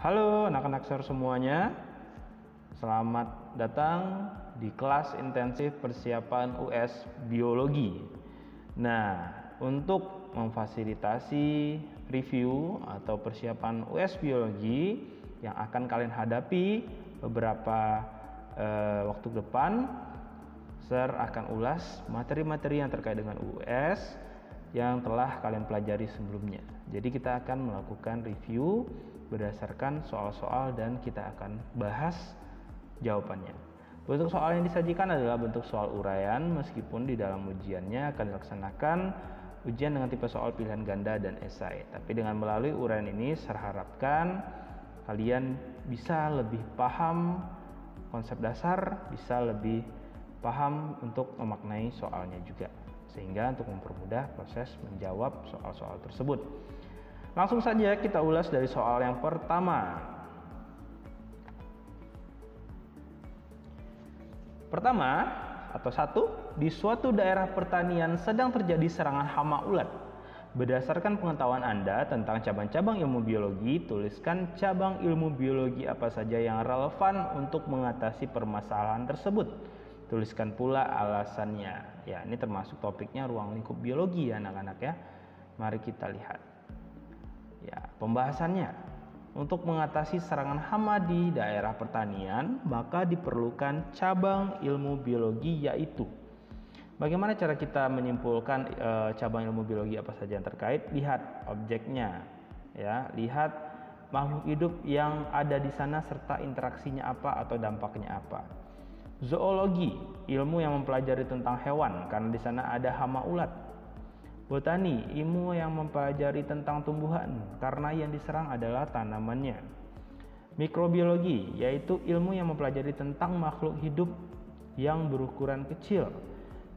Halo anak-anak semuanya, selamat datang di kelas intensif persiapan US Biologi. Nah, untuk memfasilitasi review atau persiapan US Biologi yang akan kalian hadapi beberapa waktu depan, Sir akan ulas materi-materi yang terkait dengan US yang telah kalian pelajari sebelumnya. Jadi kita akan melakukan review berdasarkan soal-soal dan kita akan bahas jawabannya. Bentuk soal yang disajikan adalah bentuk soal uraian, meskipun di dalam ujiannya akan dilaksanakan ujian dengan tipe soal pilihan ganda dan esai. Tapi dengan melalui uraian ini, saya harapkan kalian bisa lebih paham konsep dasar, bisa lebih paham untuk memaknai soalnya juga, sehingga untuk mempermudah proses menjawab soal-soal tersebut. Langsung saja kita ulas dari soal yang pertama. Pertama atau satu, di suatu daerah pertanian sedang terjadi serangan hama ulat. Berdasarkan pengetahuan Anda tentang cabang-cabang ilmu biologi, tuliskan cabang ilmu biologi apa saja yang relevan untuk mengatasi permasalahan tersebut. Tuliskan pula alasannya. Ya, ini termasuk topiknya ruang lingkup biologi ya anak-anak ya. Mari kita lihat. Ya, pembahasannya. Untuk mengatasi serangan hama di daerah pertanian, maka diperlukan cabang ilmu biologi, yaitu bagaimana cara kita menyimpulkan cabang ilmu biologi apa saja yang terkait? Lihat objeknya, ya, lihat makhluk hidup yang ada di sana serta interaksinya apa atau dampaknya apa. Zoologi, ilmu yang mempelajari tentang hewan karena di sana ada hama ulat. Botani, ilmu yang mempelajari tentang tumbuhan karena yang diserang adalah tanamannya. Mikrobiologi, yaitu ilmu yang mempelajari tentang makhluk hidup yang berukuran kecil.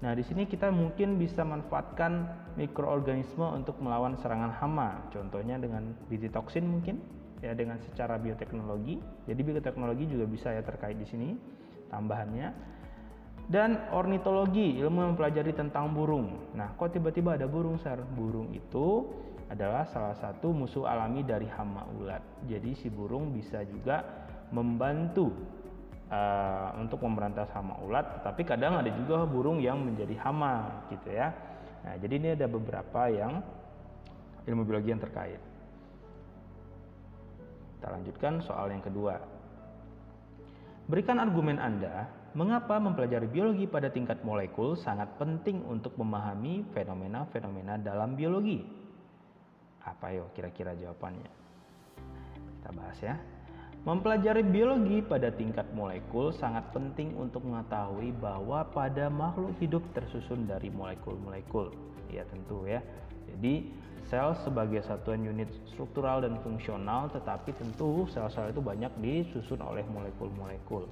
Nah, di sini kita mungkin bisa manfaatkan mikroorganisme untuk melawan serangan hama. Contohnya dengan bititoksin mungkin, ya, dengan secara bioteknologi. Jadi bioteknologi juga bisa ya terkait di sini tambahannya. Dan ornitologi, ilmu yang mempelajari tentang burung. Nah, kok tiba-tiba ada burung, Sar? Burung itu adalah salah satu musuh alami dari hama ulat. Jadi si burung bisa juga membantu untuk memberantas hama ulat, tapi kadang ada juga burung yang menjadi hama gitu ya. Nah, jadi ini ada beberapa yang ilmu biologi yang terkait. Kita lanjutkan soal yang kedua. Berikan argumen Anda mengapa mempelajari biologi pada tingkat molekul sangat penting untuk memahami fenomena-fenomena dalam biologi. Apa yuk kira-kira jawabannya? Kita bahas ya. Mempelajari biologi pada tingkat molekul sangat penting untuk mengetahui bahwa pada makhluk hidup tersusun dari molekul-molekul. Ya tentu ya. Jadi sel sebagai satuan unit struktural dan fungsional, tetapi tentu sel-sel itu banyak disusun oleh molekul-molekul.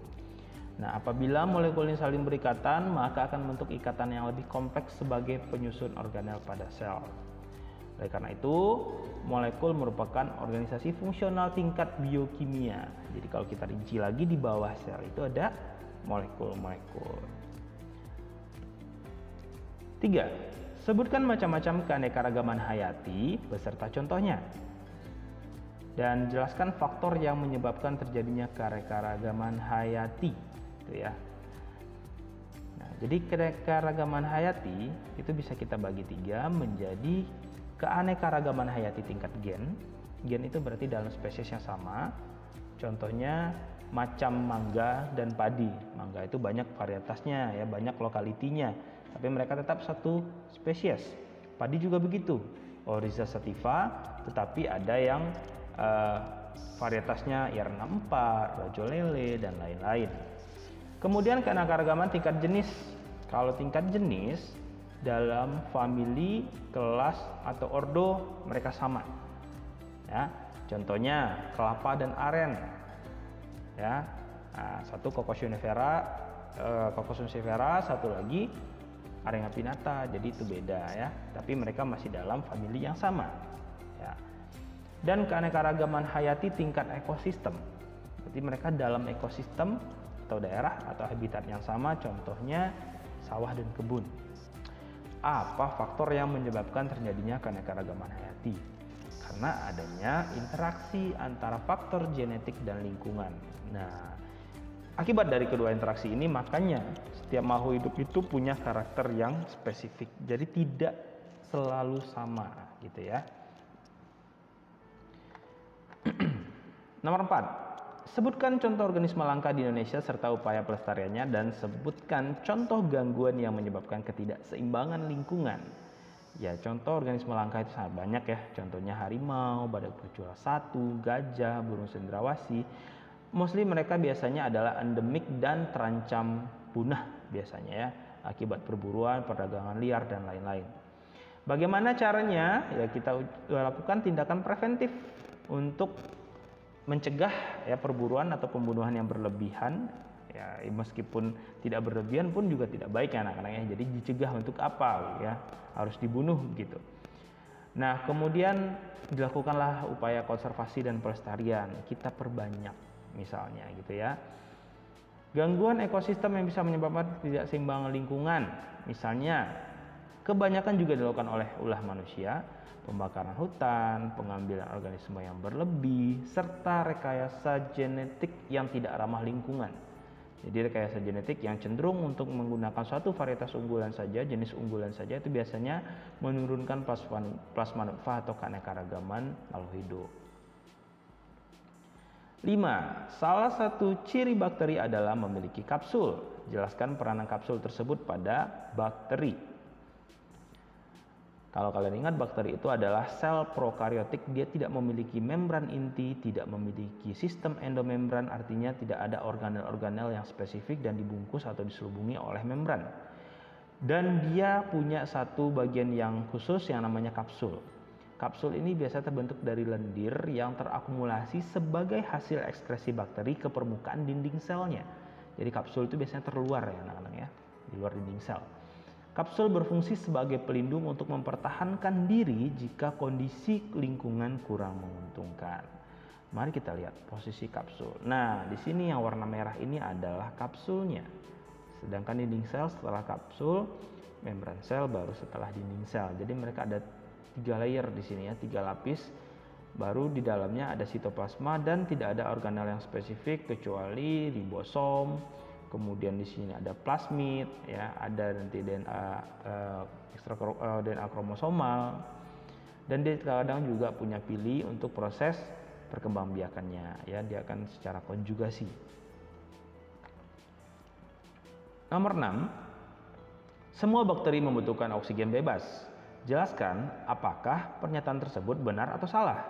Nah, apabila molekul ini saling berikatan, maka akan membentuk ikatan yang lebih kompleks sebagai penyusun organel pada sel. Oleh karena itu, molekul merupakan organisasi fungsional tingkat biokimia. Jadi kalau kita rinci lagi di bawah sel itu ada molekul-molekul. 3. Sebutkan macam-macam keanekaragaman hayati beserta contohnya. Dan jelaskan faktor yang menyebabkan terjadinya keanekaragaman hayati. Itu ya. Nah, jadi keanekaragaman hayati itu bisa kita bagi 3 menjadi keanekaragaman hayati tingkat gen. Gen itu berarti dalam spesies yang sama. Contohnya macam mangga dan padi. Mangga itu banyak varietasnya ya, banyak lokalitinya, tapi mereka tetap satu spesies. Padi juga begitu, Oryza sativa, tetapi ada yang varietasnya IR64, rojolele dan lain-lain. Kemudian keanekaragaman tingkat jenis. Kalau tingkat jenis dalam famili, kelas atau ordo mereka sama. Ya, contohnya kelapa dan aren. Ya, nah, satu Cocos nucifera, satu lagi Arenga pinnata, jadi itu beda ya. Tapi mereka masih dalam famili yang sama. Ya. Dan keanekaragaman hayati tingkat ekosistem. Berarti mereka dalam ekosistem atau daerah atau habitat yang sama, contohnya sawah dan kebun. Apa faktor yang menyebabkan terjadinya keanekaragaman hayati? karena adanya interaksi antara faktor genetik dan lingkungan. Nah, akibat dari kedua interaksi ini makanya setiap makhluk hidup itu punya karakter yang spesifik. Jadi tidak selalu sama gitu ya. Nomor 4. Sebutkan contoh organisme langka di Indonesia serta upaya pelestariannya dan sebutkan contoh gangguan yang menyebabkan ketidakseimbangan lingkungan. Ya, contoh organisme langka itu sangat banyak ya. Contohnya harimau, badak bercula satu, gajah, burung cendrawasih. Mostly mereka biasanya adalah endemik dan terancam punah biasanya ya, akibat perburuan, perdagangan liar dan lain-lain. Bagaimana caranya? Ya, kita lakukan tindakan preventif untuk mencegah ya perburuan atau pembunuhan yang berlebihan. Ya, meskipun tidak berlebihan pun juga tidak baik ya anak-anaknya. Jadi dicegah untuk apa ya? Harus dibunuh gitu. Nah, kemudian dilakukanlah upaya konservasi dan pelestarian. Kita perbanyak misalnya gitu ya. Gangguan ekosistem yang bisa menyebabkan ketidakseimbangan lingkungan. Misalnya kebanyakan juga dilakukan oleh ulah manusia, pembakaran hutan, pengambilan organisme yang berlebih, serta rekayasa genetik yang tidak ramah lingkungan. Jadi rekayasa genetik yang cenderung untuk menggunakan suatu varietas unggulan saja, jenis unggulan saja, itu biasanya menurunkan plasma nutfah atau keanekaragaman makhluk hidup. 5. Salah satu ciri bakteri adalah memiliki kapsul. Jelaskan peranan kapsul tersebut pada bakteri. Kalau kalian ingat, bakteri itu adalah sel prokariotik. Dia tidak memiliki membran inti, tidak memiliki sistem endomembran, artinya tidak ada organel-organel yang spesifik dan dibungkus atau diselubungi oleh membran. Dan dia punya satu bagian yang khusus yang namanya kapsul. Kapsul ini biasa terbentuk dari lendir yang terakumulasi sebagai hasil ekskresi bakteri ke permukaan dinding selnya. Jadi kapsul itu biasanya terluar ya anak-anak ya, di luar dinding sel. Kapsul berfungsi sebagai pelindung untuk mempertahankan diri jika kondisi lingkungan kurang menguntungkan. Mari kita lihat posisi kapsul. Nah, di sini yang warna merah ini adalah kapsulnya. Sedangkan dinding sel setelah kapsul, membran sel baru setelah dinding sel. Jadi mereka ada 3 layer di sini ya, 3 lapis. Baru di dalamnya ada sitoplasma dan tidak ada organel yang spesifik kecuali ribosom. Kemudian di sini ada plasmid, ya, ada nanti DNA DNA kromosomal, dan dia kadang juga punya pili untuk proses perkembangbiakannya, ya, dia akan secara konjugasi. Nomor 6, semua bakteri membutuhkan oksigen bebas. Jelaskan apakah pernyataan tersebut benar atau salah.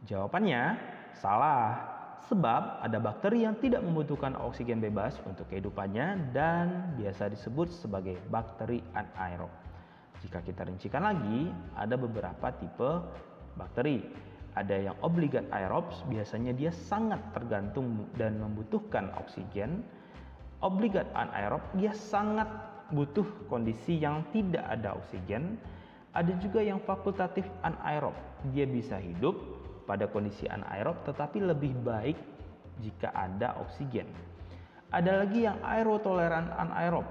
Jawabannya salah. Sebab ada bakteri yang tidak membutuhkan oksigen bebas untuk kehidupannya dan biasa disebut sebagai bakteri anaerob. Jika kita rincikan lagi, ada beberapa tipe bakteri. Ada yang obligat aerobs, biasanya dia sangat tergantung dan membutuhkan oksigen. Obligat anaerob, dia sangat butuh kondisi yang tidak ada oksigen. Ada juga yang fakultatif anaerob, dia bisa hidup pada kondisi anaerob tetapi lebih baik jika ada oksigen. Ada lagi yang aerotoleran anaerob,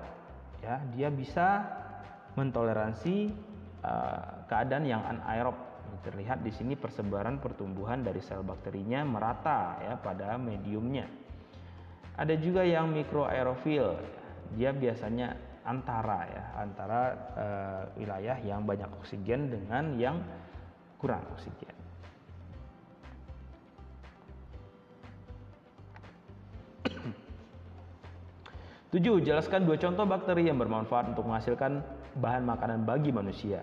ya, dia bisa mentoleransi keadaan yang anaerob. Terlihat di sini persebaran pertumbuhan dari sel bakterinya merata ya pada mediumnya. Ada juga yang mikroaerofil, dia biasanya antara wilayah yang banyak oksigen dengan yang kurang oksigen. 7. Jelaskan 2 contoh bakteri yang bermanfaat untuk menghasilkan bahan makanan bagi manusia.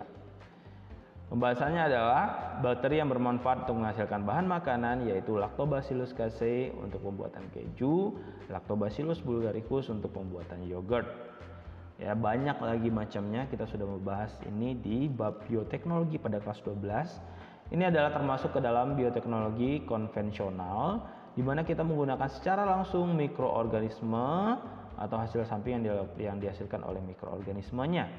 Pembahasannya adalah bakteri yang bermanfaat untuk menghasilkan bahan makanan yaitu Lactobacillus casei untuk pembuatan keju, Lactobacillus bulgaricus untuk pembuatan yogurt. Ya, banyak lagi macamnya, kita sudah membahas ini di bab bioteknologi pada kelas 12. Ini adalah termasuk ke dalam bioteknologi konvensional di mana kita menggunakan secara langsung mikroorganisme atau hasil samping yang dihasilkan oleh mikroorganismenya.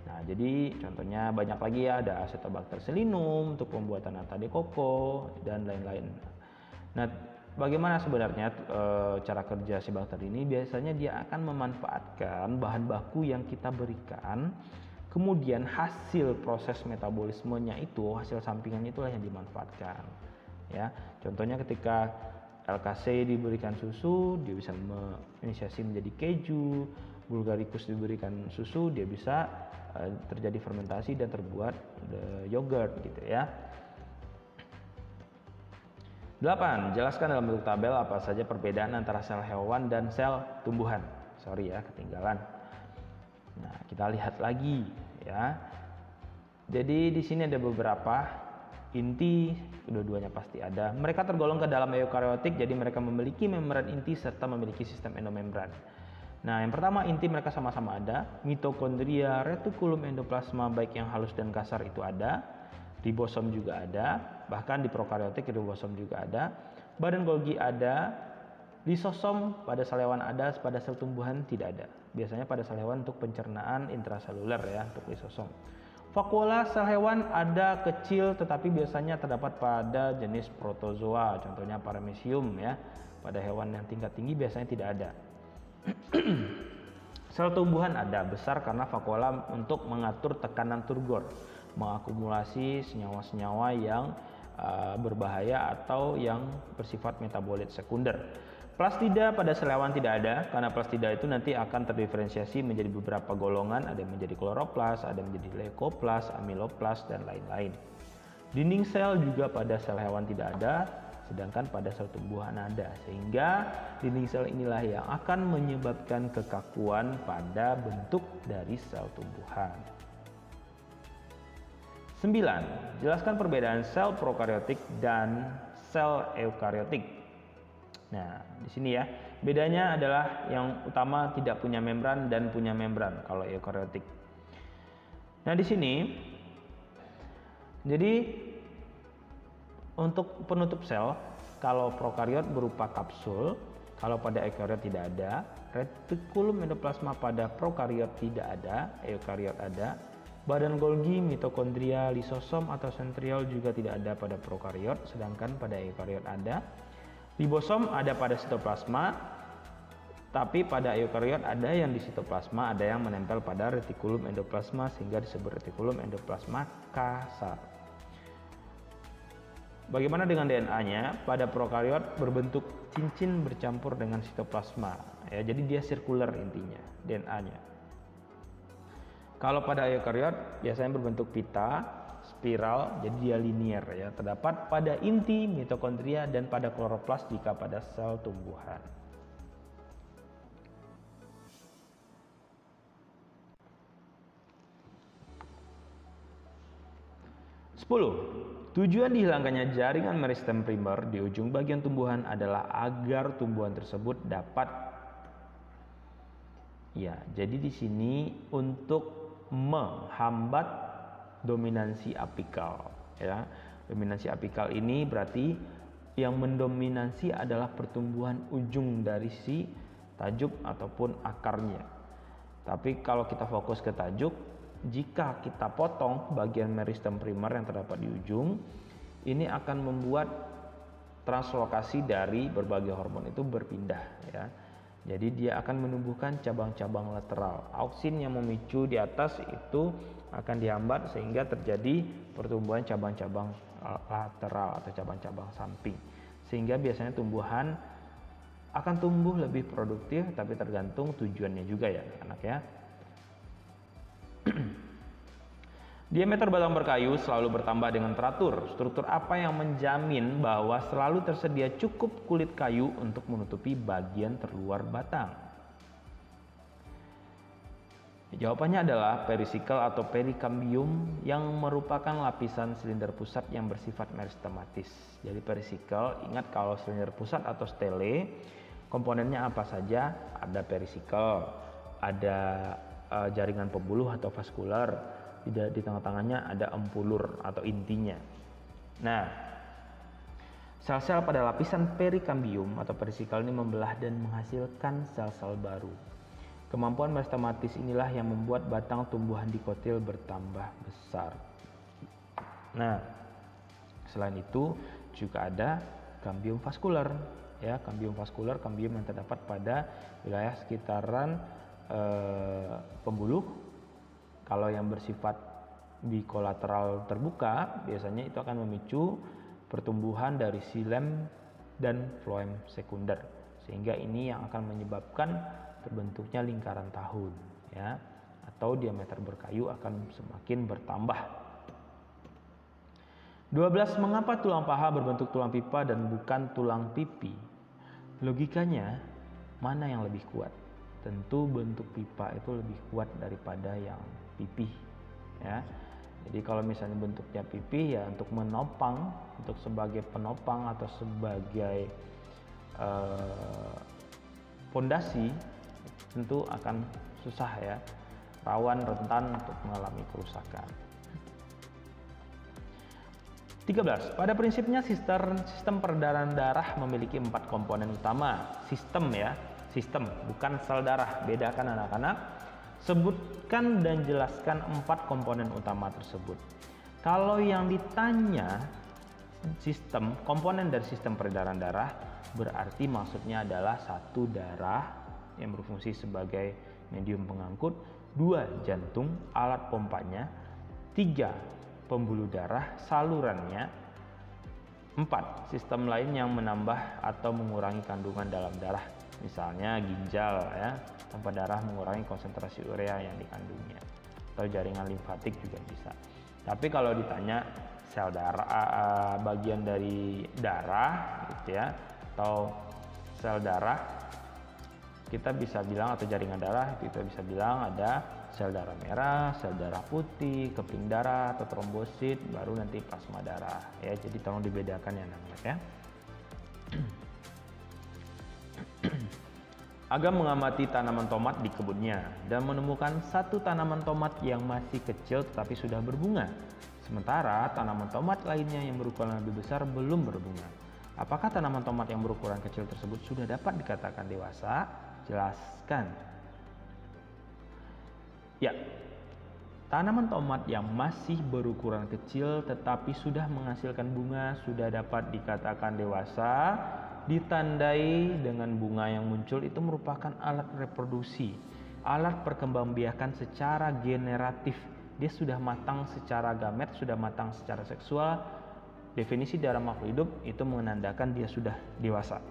Nah, jadi contohnya banyak lagi ya, ada Acetobacter selinum untuk pembuatan nata de coco dan lain-lain. Nah, bagaimana sebenarnya cara kerja si bakteri ini? Biasanya dia akan memanfaatkan bahan baku yang kita berikan Kemudian hasil proses metabolismenya itu, hasil sampingan itulah yang dimanfaatkan. Ya, contohnya ketika LKC diberikan susu, dia bisa menginisiasi menjadi keju. Bulgaricus diberikan susu, dia bisa terjadi fermentasi dan terbuat yogurt gitu ya. 8. Jelaskan dalam bentuk tabel apa saja perbedaan antara sel hewan dan sel tumbuhan. Sorry ya, ketinggalan. Nah, kita lihat lagi ya. Jadi di sini ada beberapa inti, kedua-duanya pasti ada. Mereka tergolong ke dalam eukariotik, jadi mereka memiliki membran inti serta memiliki sistem endomembran. Nah, yang pertama inti mereka sama-sama ada. Mitokondria, retikulum endoplasma baik yang halus dan kasar itu ada. Ribosom juga ada, bahkan di prokariotik ribosom juga ada. Badan Golgi ada, lisosom pada sel hewan ada, pada sel tumbuhan tidak ada. Biasanya pada sel hewan untuk pencernaan intraseluler ya, untuk lisosom. Vakuola sel hewan ada kecil tetapi biasanya terdapat pada jenis protozoa, contohnya Paramecium ya. Pada hewan yang tingkat tinggi biasanya tidak ada. Sel tumbuhan ada besar karena vakuola untuk mengatur tekanan turgor, mengakumulasi senyawa-senyawa yang berbahaya atau yang bersifat metabolit sekunder. Plastida pada sel hewan tidak ada, karena plastida itu nanti akan terdiferensiasi menjadi beberapa golongan, ada yang menjadi kloroplas, ada yang menjadi leukoplas, amiloplas, dan lain-lain. Dinding sel juga pada sel hewan tidak ada, sedangkan pada sel tumbuhan ada, sehingga dinding sel inilah yang akan menyebabkan kekakuan pada bentuk dari sel tumbuhan. 9. Jelaskan perbedaan sel prokariotik dan sel eukariotik. Nah, di sini ya, bedanya adalah yang utama tidak punya membran dan punya membran kalau eukariotik. Nah, di sini jadi untuk penutup sel, kalau prokariot berupa kapsul, kalau pada eukariot tidak ada. Retikulum endoplasma pada prokariot tidak ada, eukariot ada. Badan Golgi, mitokondria, lisosom atau sentriol juga tidak ada pada prokariot, sedangkan pada eukariot ada. Ribosom ada pada sitoplasma, tapi pada eukariot ada yang di sitoplasma, ada yang menempel pada retikulum endoplasma sehingga disebut retikulum endoplasma kasar. Bagaimana dengan DNA-nya? Pada prokariot berbentuk cincin bercampur dengan sitoplasma, ya, jadi dia sirkular intinya DNA-nya. Kalau pada eukariot biasanya berbentuk pita, spiral, jadi dia linier ya. Terdapat pada inti mitokondria dan pada kloroplas jika pada sel tumbuhan. Tujuan dihilangkannya jaringan meristem primer di ujung bagian tumbuhan adalah agar tumbuhan tersebut dapat ya. Jadi di sini untuk menghambat dominansi apikal ya. Dominansi apikal ini berarti yang mendominasi adalah pertumbuhan ujung dari si tajuk ataupun akarnya. Tapi kalau kita fokus ke tajuk, jika kita potong bagian meristem primer yang terdapat di ujung, ini akan membuat translokasi dari berbagai hormon itu berpindah ya. Jadi dia akan menumbuhkan cabang-cabang lateral. Auksin yang memicu di atas itu akan dihambat sehingga terjadi pertumbuhan cabang-cabang lateral atau cabang-cabang samping. Sehingga biasanya tumbuhan akan tumbuh lebih produktif, tapi tergantung tujuannya juga ya anak ya. Diameter batang berkayu selalu bertambah dengan teratur. Struktur apa yang menjamin bahwa selalu tersedia cukup kulit kayu untuk menutupi bagian terluar batang? Jawabannya adalah perisikel atau perikambium yang merupakan lapisan silinder pusat yang bersifat meristematis. Jadi perisikel, ingat kalau silinder pusat atau stele, komponennya apa saja? Ada perisikel, ada jaringan pembuluh atau vaskular. Di tengah-tengahnya ada empulur atau intinya. Nah, sel-sel pada lapisan perikambium atau perisikel ini membelah dan menghasilkan sel-sel baru. Kemampuan meristematis inilah yang membuat batang tumbuhan dikotil bertambah besar. Nah, selain itu juga ada kambium vaskular, ya, kambium vaskular, kambium yang terdapat pada wilayah sekitaran pembuluh, Kalau yang bersifat bikolateral terbuka biasanya itu akan memicu pertumbuhan dari xilem dan floem sekunder, sehingga ini yang akan menyebabkan terbentuknya lingkaran tahun, ya, atau diameter berkayu akan semakin bertambah. 12. Mengapa tulang paha berbentuk tulang pipa dan bukan tulang pipi? Logikanya, mana yang lebih kuat? Tentu bentuk pipa itu lebih kuat daripada yang pipih, ya. Jadi kalau misalnya bentuknya pipih, ya untuk menopang, untuk sebagai penopang atau sebagai pondasi, tentu akan susah, ya, rawan, rentan untuk mengalami kerusakan. 13. Pada prinsipnya sistem peredaran darah memiliki 4 komponen utama. Sistem, ya, sistem, bukan sel darah. Bedakan anak-anak. Sebutkan dan jelaskan 4 komponen utama tersebut. Kalau yang ditanya sistem, komponen dari sistem peredaran darah, berarti maksudnya adalah 1 darah yang berfungsi sebagai medium pengangkut, 2 jantung, alat pompanya, 3 pembuluh darah, salurannya, 4 sistem lain yang menambah atau mengurangi kandungan dalam darah, misalnya ginjal, ya, tanpa darah mengurangi konsentrasi urea yang dikandungnya, atau jaringan limfatik juga bisa. Tapi kalau ditanya sel darah, bagian dari darah, gitu ya, atau sel darah, kita bisa bilang, atau jaringan darah, kita bisa bilang ada sel darah merah, sel darah putih, keping darah atau trombosit, baru nanti plasma darah, ya. Jadi tolong dibedakan ya anak-anak, ya. Agam mengamati tanaman tomat di kebunnya dan menemukan 1 tanaman tomat yang masih kecil tetapi sudah berbunga. Sementara tanaman tomat lainnya yang berukuran lebih besar belum berbunga. Apakah tanaman tomat yang berukuran kecil tersebut sudah dapat dikatakan dewasa? Jelaskan. Ya, tanaman tomat yang masih berukuran kecil tetapi sudah menghasilkan bunga sudah dapat dikatakan dewasa. Ditandai dengan bunga yang muncul itu merupakan alat reproduksi, alat perkembangbiakan secara generatif. Dia sudah matang secara gamet, sudah matang secara seksual. Definisi dalam makhluk hidup itu menandakan dia sudah dewasa.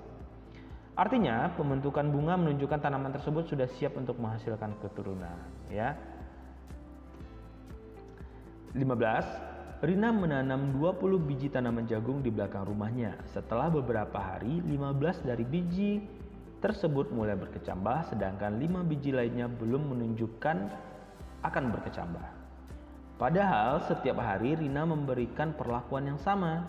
Artinya pembentukan bunga menunjukkan tanaman tersebut sudah siap untuk menghasilkan keturunan, ya. 15. Rina menanam 20 biji tanaman jagung di belakang rumahnya. Setelah beberapa hari, 15 dari biji tersebut mulai berkecambah, sedangkan 5 biji lainnya belum menunjukkan akan berkecambah. Padahal setiap hari Rina memberikan perlakuan yang sama.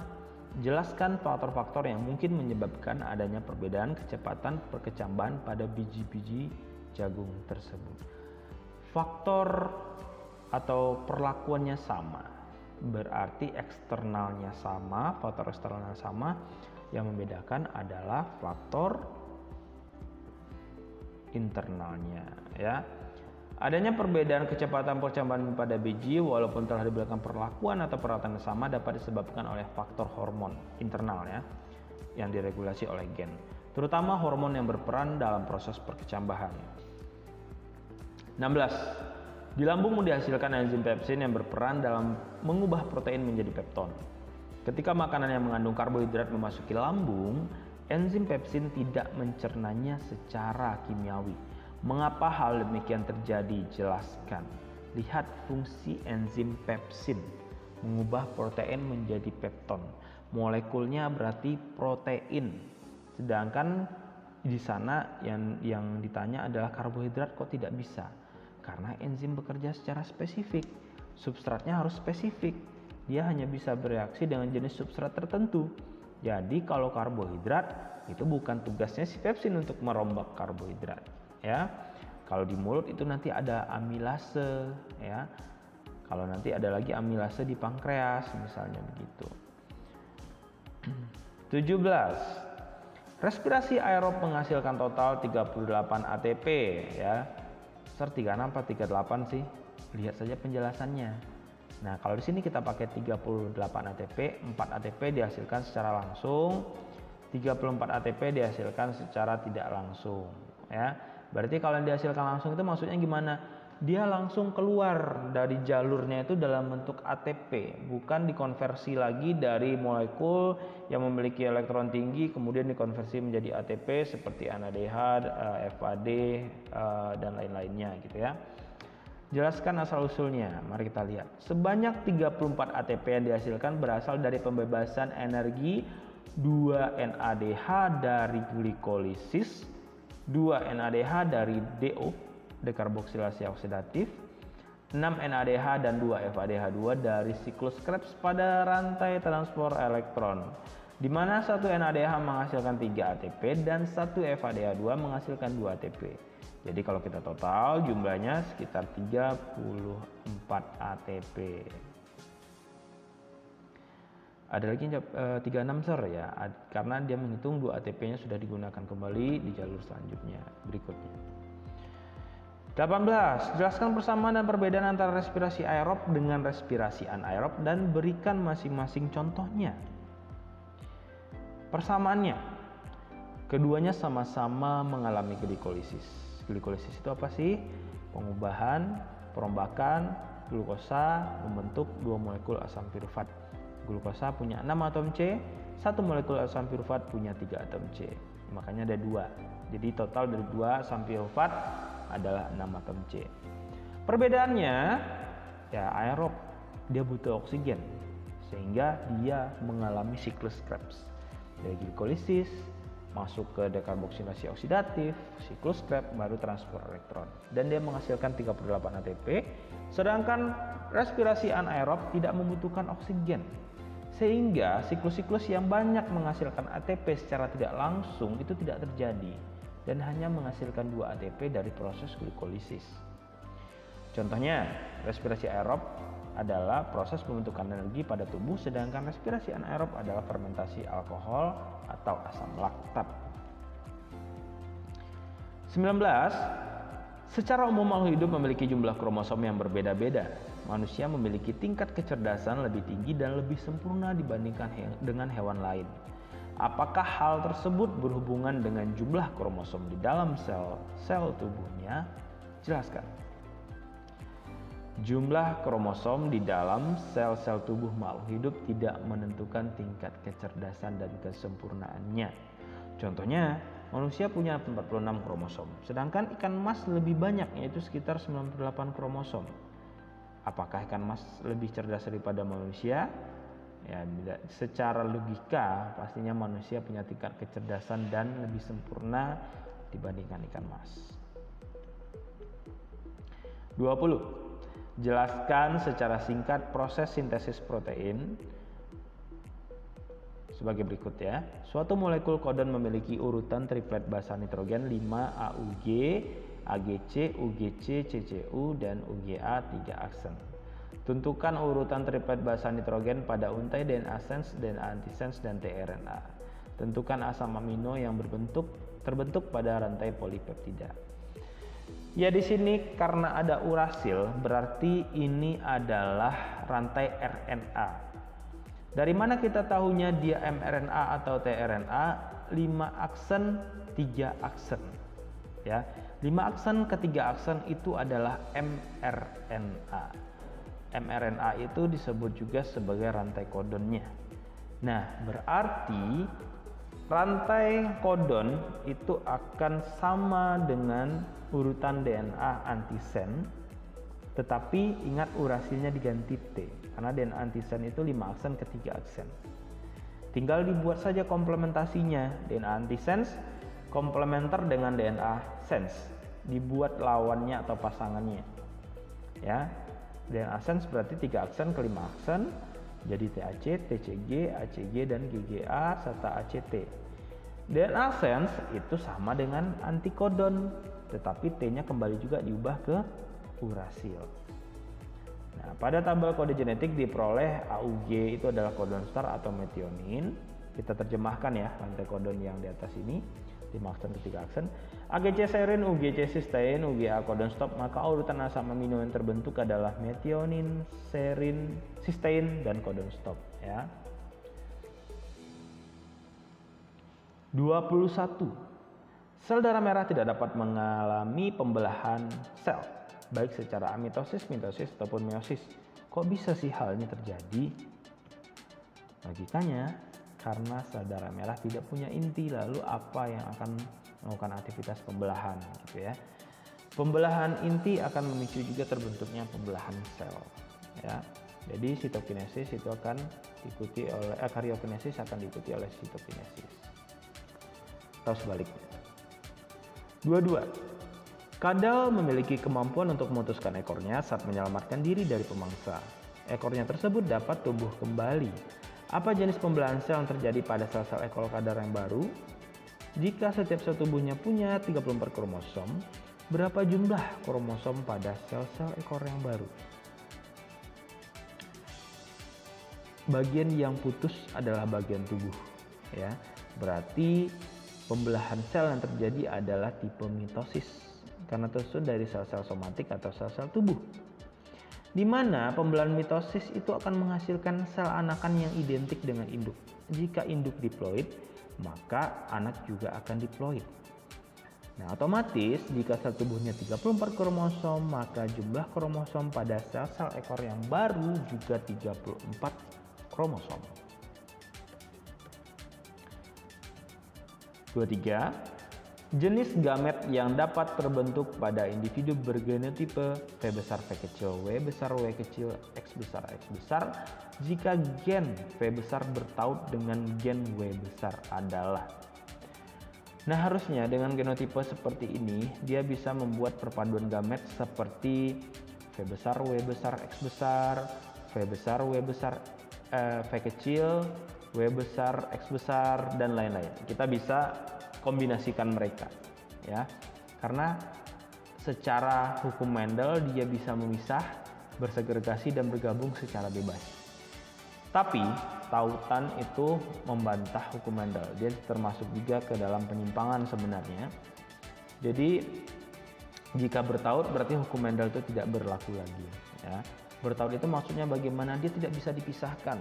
Jelaskan faktor-faktor yang mungkin menyebabkan adanya perbedaan kecepatan perkecambahan pada biji-biji jagung tersebut. Faktor atau perlakuannya sama, berarti eksternalnya sama, faktor eksternalnya sama. Yang membedakan adalah faktor internalnya, ya. Adanya perbedaan kecepatan perkecambahan pada biji walaupun telah diberikan perlakuan atau perawatan yang sama dapat disebabkan oleh faktor hormon internal, ya, yang diregulasi oleh gen, terutama hormon yang berperan dalam proses perkecambahan. 16. Di lambung dihasilkan enzim pepsin yang berperan dalam mengubah protein menjadi pepton. Ketika makanan yang mengandung karbohidrat memasuki lambung, enzim pepsin tidak mencernanya secara kimiawi. Mengapa hal demikian terjadi? Jelaskan. Lihat fungsi enzim pepsin, mengubah protein menjadi pepton. Molekulnya berarti protein. Sedangkan di sana yang ditanya adalah karbohidrat, kok tidak bisa? Karena enzim bekerja secara spesifik. Substratnya harus spesifik. Dia hanya bisa bereaksi dengan jenis substrat tertentu. Jadi kalau karbohidrat itu bukan tugasnya si pepsin untuk merombak karbohidrat, ya. Kalau di mulut itu nanti ada amilase, ya. Kalau nanti ada lagi amilase di pankreas misalnya begitu. 17. Respirasi aerob menghasilkan total 38 ATP, ya. 36 apa 38 sih? Lihat saja penjelasannya. Nah, kalau di sini kita pakai 38 ATP, 4 ATP dihasilkan secara langsung, 34 ATP dihasilkan secara tidak langsung, ya. Berarti kalau yang dihasilkan langsung itu maksudnya gimana? dia langsung keluar dari jalurnya itu dalam bentuk ATP, bukan dikonversi lagi dari molekul yang memiliki elektron tinggi kemudian dikonversi menjadi ATP seperti NADH, FAD, dan lain-lainnya gitu ya. Jelaskan asal-usulnya, mari kita lihat. Sebanyak 34 ATP yang dihasilkan berasal dari pembebasan energi 2 NADH dari glikolisis, 2 NADH dari DO, dekarboksilasi oksidatif, 6 NADH dan 2 FADH2 dari siklus Krebs pada rantai transport elektron, di mana 1 NADH menghasilkan 3 ATP dan 1 FADH2 menghasilkan 2 ATP. Jadi kalau kita total jumlahnya sekitar 34 ATP. Ada lagi 36 sir ya, karena dia menghitung 2 ATP-nya sudah digunakan kembali di jalur selanjutnya berikutnya. 18. Jelaskan persamaan dan perbedaan antara respirasi aerob dengan respirasi anaerob dan berikan masing-masing contohnya. Persamaannya, keduanya sama-sama mengalami glikolisis. Glikolisis itu apa sih? Pengubahan, perombakan glukosa membentuk 2 molekul asam pirufat. Glukosa punya 6 atom C, 1 molekul asam pirufat punya 3 atom C. Makanya ada 2. Jadi total dari 2 asam pirufat adalah 6 atom C. Perbedaannya ya aerob, dia butuh oksigen sehingga dia mengalami siklus Krebs. Dari glikolisis masuk ke dekarboksilasi oksidatif, siklus Krebs, baru transport elektron, dan dia menghasilkan 38 ATP. Sedangkan respirasi anaerob tidak membutuhkan oksigen, sehingga siklus-siklus yang banyak menghasilkan ATP secara tidak langsung itu tidak terjadi dan hanya menghasilkan 2 ATP dari proses glikolisis. Contohnya, respirasi aerob adalah proses pembentukan energi pada tubuh, sedangkan respirasi anaerob adalah fermentasi alkohol atau asam laktat. 19. Secara umum makhluk hidup memiliki jumlah kromosom yang berbeda-beda. Manusia memiliki tingkat kecerdasan lebih tinggi dan lebih sempurna dibandingkan dengan hewan lain. Apakah hal tersebut berhubungan dengan jumlah kromosom di dalam sel tubuhnya? Jelaskan. Jumlah kromosom di dalam sel-sel tubuh makhluk hidup tidak menentukan tingkat kecerdasan dan kesempurnaannya. Contohnya, manusia punya 46 kromosom, sedangkan ikan mas lebih banyak, yaitu sekitar 98 kromosom. Apakah ikan mas lebih cerdas daripada manusia? Ya, secara logika pastinya manusia punya tingkat kecerdasan dan lebih sempurna dibandingkan ikan mas. 20. Jelaskan secara singkat proses sintesis protein sebagai berikut ya. Suatu molekul kodon memiliki urutan triplet basa nitrogen 5 AUG, AGC, UGC, CCU, dan UGA 3 aksen. Tentukan urutan triplet basa nitrogen pada untai DNA sense, DNA antisense, dan tRNA. Tentukan asam amino yang terbentuk pada rantai polipeptida. Ya, di sini karena ada urasil berarti ini adalah rantai RNA. Dari mana kita tahunya dia mRNA atau tRNA? 5 aksen, 3 aksen. Ya, 5 aksen ke 3 aksen itu adalah mRNA. mRNA itu disebut juga sebagai rantai kodonnya. Nah, berarti rantai kodon itu akan sama dengan urutan DNA antisen, tetapi ingat urasilnya diganti T, karena DNA antisen itu 5 aksen ke 3 aksen. Tinggal dibuat saja komplementasinya. DNA antisense komplementer dengan DNA sense, dibuat lawannya atau pasangannya. Ya, DNA sense berarti 3 aksen ke 5 aksen, jadi TAC, TCG, ACG, dan GGA serta ACT. DNA sense itu sama dengan antikodon, tetapi T-nya kembali juga diubah ke urasil. Nah, pada tabel kode genetik diperoleh AUG itu adalah kodon start atau metionin. Kita terjemahkan ya rantai kodon yang di atas ini, 5 aksen ke 3 aksen. AGC serine, UGC cysteine, UGA kodon stop, maka urutan asam amino yang terbentuk adalah metionin, serine, cysteine, dan kodon stop ya. 21. Sel darah merah tidak dapat mengalami pembelahan sel. baik secara amitosis, mitosis ataupun meiosis. Kok bisa sih halnya terjadi? Logikanya, karena sel darah merah tidak punya inti, lalu apa yang akan melakukan aktivitas pembelahan gitu ya. Pembelahan inti akan memicu juga terbentuknya pembelahan sel ya. Jadi sitokinesis itu akan diikuti oleh karyokinesis akan diikuti oleh sitokinesis. Atau sebaliknya. Dua-dua. Kadal memiliki kemampuan untuk memutuskan ekornya saat menyelamatkan diri dari pemangsa. Ekornya tersebut dapat tumbuh kembali. Apa jenis pembelahan sel yang terjadi pada sel-sel ekor kadal yang baru? Jika setiap sel tubuhnya punya 34 kromosom, berapa jumlah kromosom pada sel-sel ekor yang baru? Bagian yang putus adalah bagian tubuh ya. Berarti pembelahan sel yang terjadi adalah tipe mitosis karena tersusun dari sel-sel somatik atau sel-sel tubuh, di mana pembelahan mitosis itu akan menghasilkan sel anakan yang identik dengan induk. Jika induk diploid, maka anak juga akan diploid. Nah, otomatis jika sel tubuhnya 34 kromosom, maka jumlah kromosom pada sel-sel ekor yang baru juga 34 kromosom. 23. Jenis gamet yang dapat terbentuk pada individu bergenotipe V besar V kecil, W besar W kecil, X besar X besar jika gen V besar bertaut dengan gen W besar adalah. Nah, harusnya dengan genotipe seperti ini dia bisa membuat perpaduan gamet seperti V besar W besar X besar, V besar W besar V kecil, W besar X besar dan lain-lain. Kita bisa kombinasikan mereka ya, karena secara hukum Mendel dia bisa memisah, bersegregasi dan bergabung secara bebas. Tapi tautan itu membantah hukum Mendel, dia termasuk juga ke dalam penyimpangan sebenarnya. Jadi jika bertaut berarti hukum Mendel itu tidak berlaku lagi ya. Bertaut itu maksudnya bagaimana dia tidak bisa dipisahkan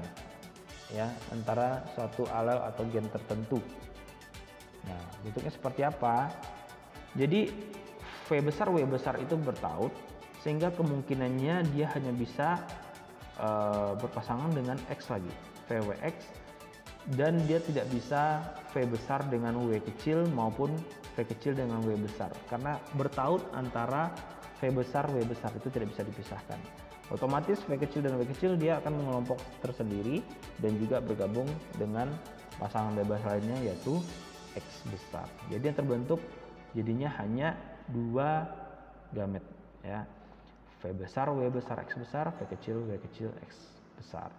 ya antara suatu alel atau gen tertentu. Nah, bentuknya seperti apa? Jadi V besar W besar itu bertaut sehingga kemungkinannya dia hanya bisa berpasangan dengan X lagi, VWX, dan dia tidak bisa V besar dengan W kecil maupun V kecil dengan W besar karena bertaut antara V besar W besar itu tidak bisa dipisahkan. Otomatis V kecil dan W kecil dia akan mengelompok tersendiri dan juga bergabung dengan pasangan bebas lainnya yaitu X besar. Jadi yang terbentuk jadinya hanya dua gamet ya. V besar, W besar, X besar, V kecil, X besar.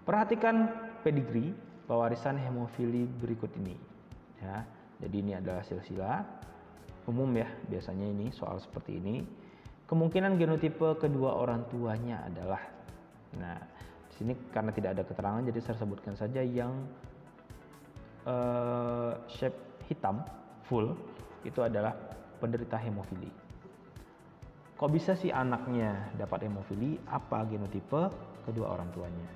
Perhatikan pedigree pewarisan hemofili berikut ini ya. Jadi ini adalah silsilah umum ya, biasanya ini soal seperti ini. Kemungkinan genotipe kedua orang tuanya adalah. Nah, di sini karena tidak ada keterangan jadi saya sebutkan saja yang shape hitam full itu adalah penderita hemofili. Kok bisa sih anaknya dapat hemofili? Apa genotipe kedua orang tuanya?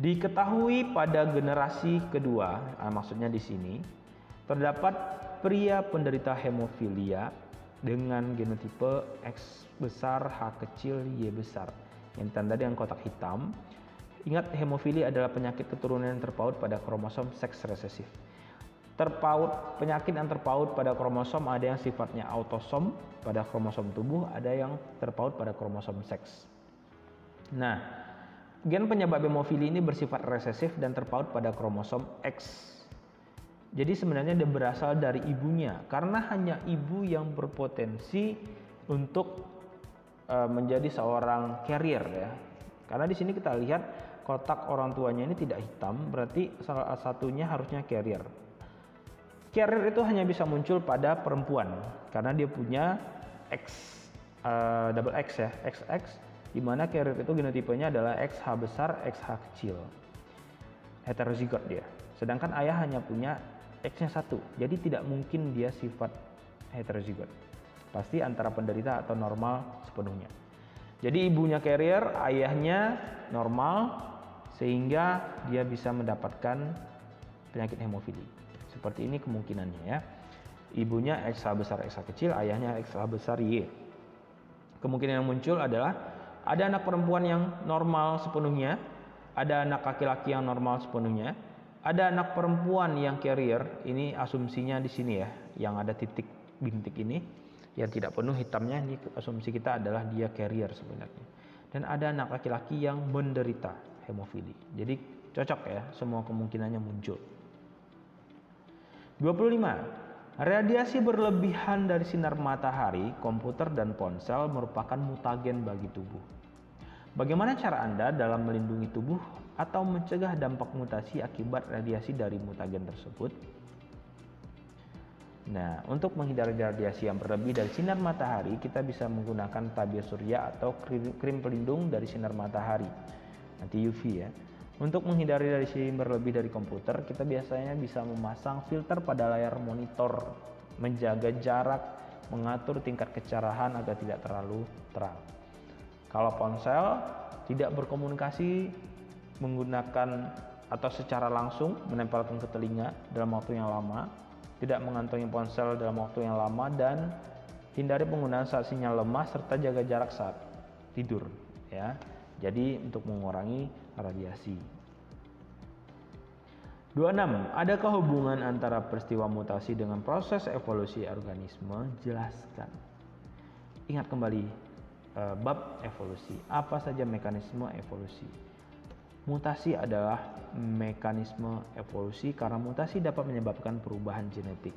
Diketahui pada generasi kedua, maksudnya di sini terdapat pria penderita hemofilia dengan genotipe X besar, H kecil, Y besar yang ditandai dengan kotak hitam. Ingat, hemofili adalah penyakit keturunan yang terpaut pada kromosom seks resesif. Penyakit yang terpaut pada kromosom ada yang sifatnya autosom pada kromosom tubuh, ada yang terpaut pada kromosom seks. Nah, gen penyebab hemofili ini bersifat resesif dan terpaut pada kromosom X. Jadi sebenarnya dia berasal dari ibunya, karena hanya ibu yang berpotensi untuk menjadi seorang carrier ya. Karena di sini kita lihat kotak orang tuanya ini tidak hitam, berarti salah satunya harusnya carrier. Carrier itu hanya bisa muncul pada perempuan karena dia punya double X ya, XX, di mana carrier itu genotipenya adalah XH besar, XH kecil. Heterozigot dia. Sedangkan ayah hanya punya X-nya satu, jadi tidak mungkin dia sifat heterozigot. Pasti antara penderita atau normal sepenuhnya. Jadi ibunya carrier, ayahnya normal, sehingga dia bisa mendapatkan penyakit hemofili. Seperti ini kemungkinannya ya. Ibunya XH besar XH kecil, ayahnya XH besar Y. Kemungkinan yang muncul adalah ada anak perempuan yang normal sepenuhnya, ada anak laki-laki yang normal sepenuhnya, ada anak perempuan yang carrier. Ini asumsinya di sini ya, yang ada titik bintik ini yang tidak penuh hitamnya, ini asumsi kita adalah dia carrier sebenarnya. Dan ada anak laki-laki yang menderita hemofili. Jadi cocok ya, semua kemungkinannya muncul. 25. Radiasi berlebihan dari sinar matahari, komputer, dan ponsel merupakan mutagen bagi tubuh. Bagaimana cara Anda dalam melindungi tubuh atau mencegah dampak mutasi akibat radiasi dari mutagen tersebut? Nah, untuk menghindari radiasi yang berlebih dari sinar matahari, kita bisa menggunakan tabir surya atau krim pelindung dari sinar matahari, anti UV ya. Untuk menghindari radiasi berlebih dari komputer, kita biasanya bisa memasang filter pada layar monitor, menjaga jarak, mengatur tingkat kecerahan agar tidak terlalu terang. Kalau ponsel, tidak berkomunikasi menggunakan atau secara langsung menempelkan ke telinga dalam waktu yang lama, tidak mengantongi ponsel dalam waktu yang lama, dan hindari penggunaan saat sinyal lemah serta jaga jarak saat tidur ya. Jadi untuk mengurangi radiasi. 26. Adakah hubungan antara peristiwa mutasi dengan proses evolusi organisme? Jelaskan. Ingat kembali bab evolusi. Apa saja mekanisme evolusi? Mutasi adalah mekanisme evolusi karena mutasi dapat menyebabkan perubahan genetik.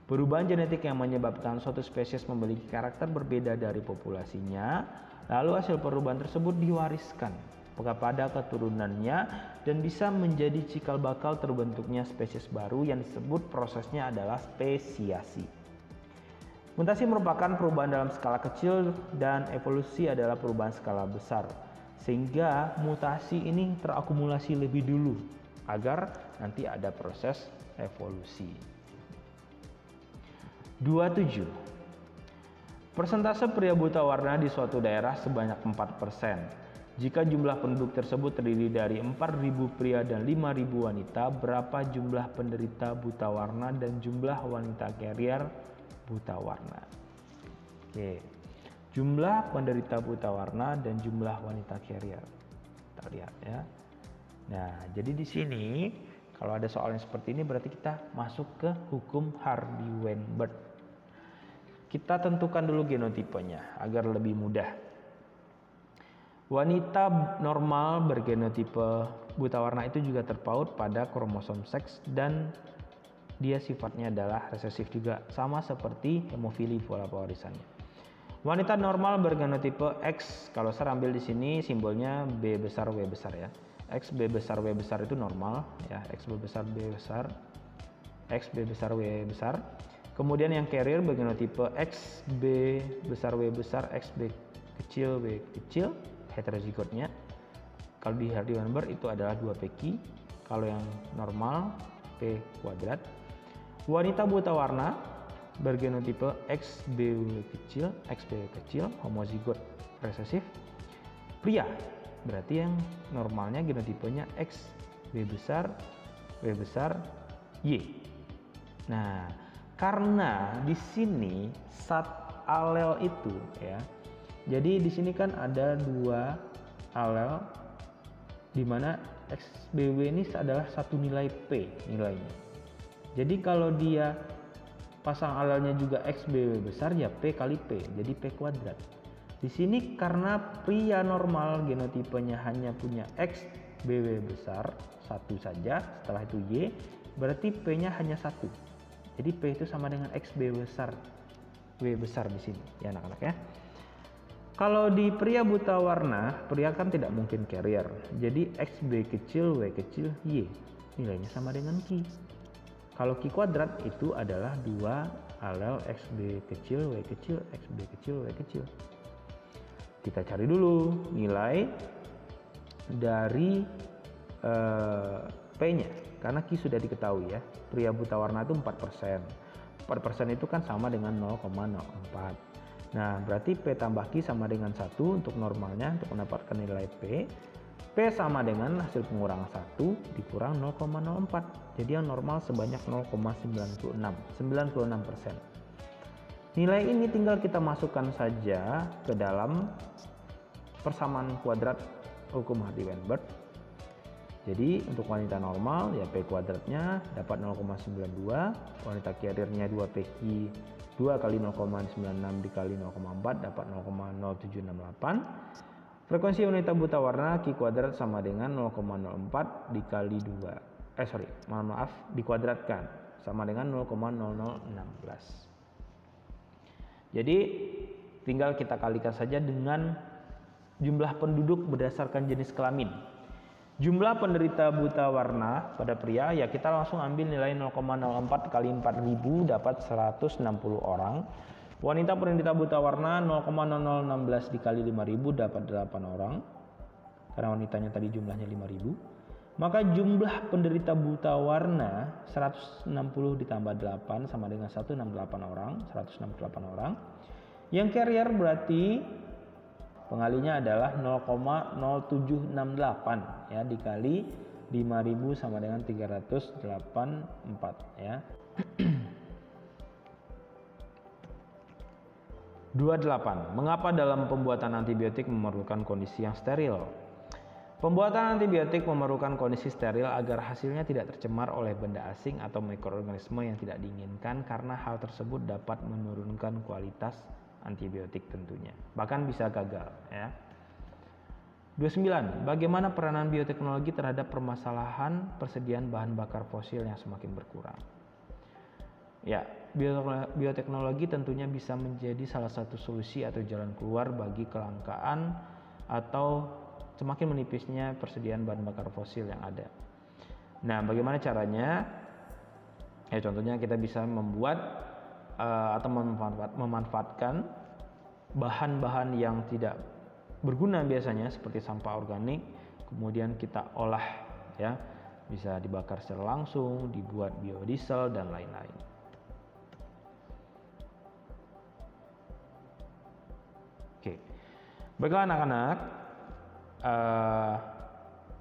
Perubahan genetik yang menyebabkan suatu spesies memiliki karakter berbeda dari populasinya, lalu hasil perubahan tersebut diwariskan kepada keturunannya dan bisa menjadi cikal bakal terbentuknya spesies baru yang disebut prosesnya adalah spesiasi. Mutasi merupakan perubahan dalam skala kecil dan evolusi adalah perubahan skala besar, sehingga mutasi ini terakumulasi lebih dulu agar nanti ada proses evolusi. 27. Persentase pria buta warna di suatu daerah sebanyak 4%. Jika jumlah penduduk tersebut terdiri dari 4.000 pria dan 5.000 wanita, berapa jumlah penderita buta warna dan jumlah wanita carrier buta warna? Oke. Jumlah penderita buta warna dan jumlah wanita carrier. Kita lihat ya. Nah, jadi di sini kalau ada soal yang seperti ini berarti kita masuk ke hukum Hardy-Weinberg. Kita tentukan dulu genotipenya agar lebih mudah. Wanita normal bergenotipe buta warna itu juga terpaut pada kromosom seks dan dia sifatnya adalah resesif juga, sama seperti hemofili pola pewarisannya. Wanita normal bergenotipe X, kalau saya ambil di sini simbolnya B besar W besar ya. X B besar W besar itu normal ya, X B besar B besar, X B besar W besar. Kemudian yang carrier bergenotipe X B besar W besar, X B kecil W kecil, heterozigotnya. Kalau di Hardy-Weinberg itu adalah 2pq, kalau yang normal P kuadrat. Wanita buta warna bergenotipe XBW kecil, XB kecil, homozigot resesif. Pria berarti yang normalnya genotipenya XB besar, W besar, Y. Nah, karena di sini sat alel itu ya. Jadi di sini kan ada dua alel di mana XBW ini adalah satu nilai P nilainya. Jadi kalau dia pasang alelnya juga XBW besar ya P kali P, jadi P kuadrat. Di sini karena pria normal genotipenya hanya punya XBW besar satu saja, setelah itu Y, berarti P-nya hanya satu. Jadi P itu sama dengan XB besar, W besar di sini ya anak-anak ya. Kalau di pria buta warna, pria kan tidak mungkin carrier. Jadi XB kecil, W kecil, Y nilainya sama dengan Q. Kalau Q kuadrat itu adalah dua alel XB kecil, W kecil, XB kecil, W kecil. Kita cari dulu nilai dari P-nya. Karena Q sudah diketahui ya. Pria buta warna itu 4%. 4% itu kan sama dengan 0,04. Nah, berarti P tambah Q sama dengan 1 untuk normalnya, untuk mendapatkan nilai P. P sama dengan hasil pengurangan 1 dikurang 0,04. Jadi yang normal sebanyak 0,96%. Nilai ini tinggal kita masukkan saja ke dalam persamaan kuadrat hukum Hardy-Weinberg. Jadi untuk wanita normal ya P kuadratnya dapat 0,92, wanita carriernya 2PQ 2 kali 0,96 dikali 0,4 dapat 0,0768. Frekuensi wanita buta warna Q kuadrat sama dengan 0,04 dikali 2. Dikuadratkan sama dengan 0,0016. Jadi tinggal kita kalikan saja dengan jumlah penduduk berdasarkan jenis kelamin. Jumlah penderita buta warna pada pria ya kita langsung ambil nilai 0,04 kali 4000 dapat 160 orang. Wanita penderita buta warna 0,0016 dikali 5000 dapat 8 orang. Karena wanitanya tadi jumlahnya 5000. Maka jumlah penderita buta warna 160 ditambah 8 sama dengan 168 orang, 168 orang. Yang carrier berarti pengalinya adalah 0,0768 ya dikali 5000 sama dengan 384 ya. 28. Mengapa dalam pembuatan antibiotik memerlukan kondisi yang steril? Pembuatan antibiotik memerlukan kondisi steril agar hasilnya tidak tercemar oleh benda asing atau mikroorganisme yang tidak diinginkan karena hal tersebut dapat menurunkan kualitas antibiotik tentunya. Bahkan bisa gagal ya. 29. Bagaimana peranan bioteknologi terhadap permasalahan persediaan bahan bakar fosil yang semakin berkurang? Ya, bioteknologi tentunya bisa menjadi salah satu solusi atau jalan keluar bagi kelangkaan atau semakin menipisnya persediaan bahan bakar fosil yang ada. Nah, bagaimana caranya? Ya, contohnya kita bisa membuat atau memanfaatkan bahan-bahan yang tidak berguna biasanya seperti sampah organik, kemudian kita olah ya, bisa dibakar secara langsung, dibuat biodiesel dan lain-lain. Oke, baiklah anak-anak,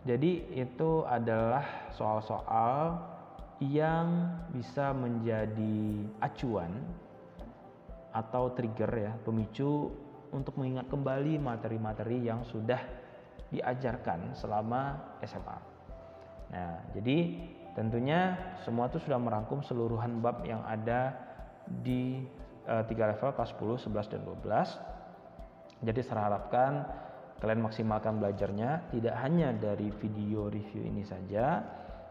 jadi itu adalah soal-soal yang bisa menjadi acuan atau trigger ya, pemicu untuk mengingat kembali materi-materi yang sudah diajarkan selama SMA. Nah, jadi tentunya semua itu sudah merangkum seluruhan bab yang ada di 3 level kelas 10, 11, dan 12. Jadi saya harapkan kalian maksimalkan belajarnya tidak hanya dari video review ini saja,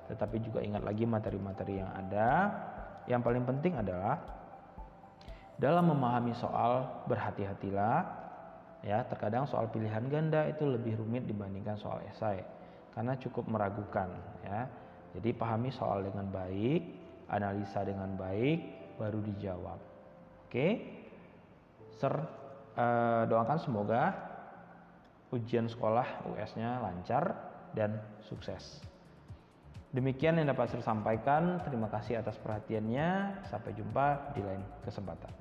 tetapi juga ingat lagi materi-materi yang ada. Yang paling penting adalah dalam memahami soal berhati-hatilah ya, terkadang soal pilihan ganda itu lebih rumit dibandingkan soal esai karena cukup meragukan ya. Jadi pahami soal dengan baik, analisa dengan baik, baru dijawab. Oke. Doakan semoga ujian sekolah US-nya lancar dan sukses. Demikian yang dapat saya sampaikan. Terima kasih atas perhatiannya. Sampai jumpa di lain kesempatan.